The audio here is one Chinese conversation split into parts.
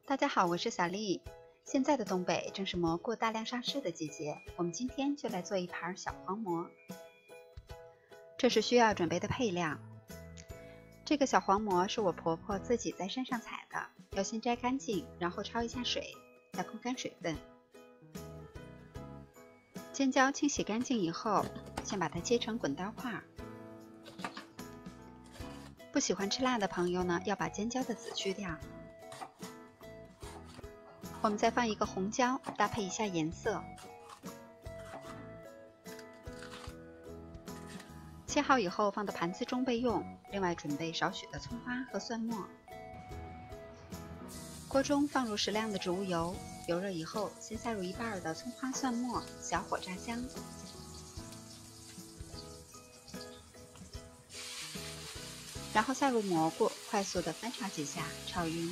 大家好，我是小丽。现在的东北正是蘑菇大量上市的季节，我们今天就来做一盘小黄蘑。这是需要准备的配料。这个小黄蘑是我婆婆自己在山上采的，要先摘干净，然后焯一下水，再控干水分。尖椒清洗干净以后，先把它切成滚刀块。不喜欢吃辣的朋友呢，要把尖椒的籽去掉。我们再放一个红椒，搭配一下颜色。切好以后放到盘子中备用。另外准备少许的葱花和蒜末。锅中放入适量的植物油，油热以后，先下入一半的葱花蒜末，小火炸香。然后下入蘑菇，快速的翻炒几下，炒匀。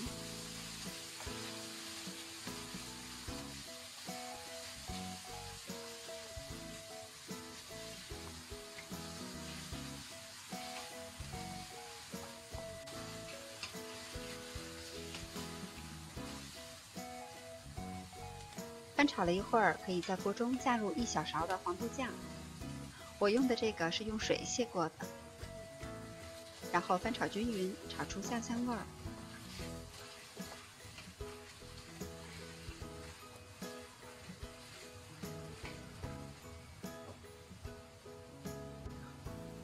翻炒了一会儿，可以在锅中加入1小勺的黄豆酱，我用的这个是用水卸过的。然后翻炒均匀，炒出酱香味儿。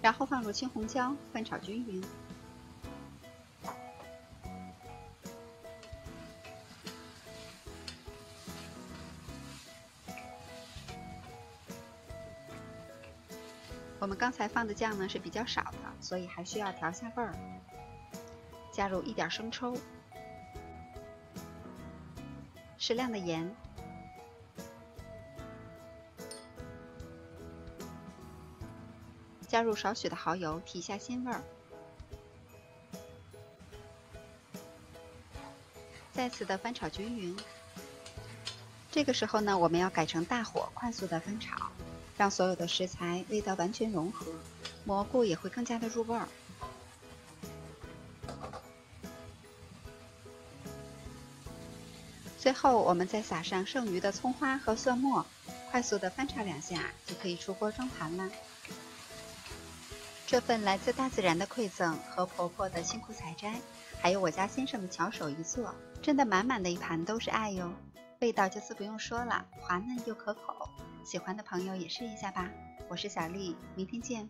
然后放入青红椒，翻炒均匀。我们刚才放的酱呢是比较少的，所以还需要调下味儿。加入一点生抽，适量的盐，加入少许的蚝油提一下鲜味儿。再次的翻炒均匀。这个时候呢，我们要改成大火，快速的翻炒。让所有的食材味道完全融合，蘑菇也会更加的入味儿。最后，我们再撒上剩余的葱花和蒜末，快速的翻炒2下，就可以出锅装盘了。这份来自大自然的馈赠和婆婆的辛苦采摘，还有我家先生的巧手一做，真的满满的一盘都是爱哟！味道就自不用说了，滑嫩又可口。喜欢的朋友也试一下吧。我是小丽，明天见。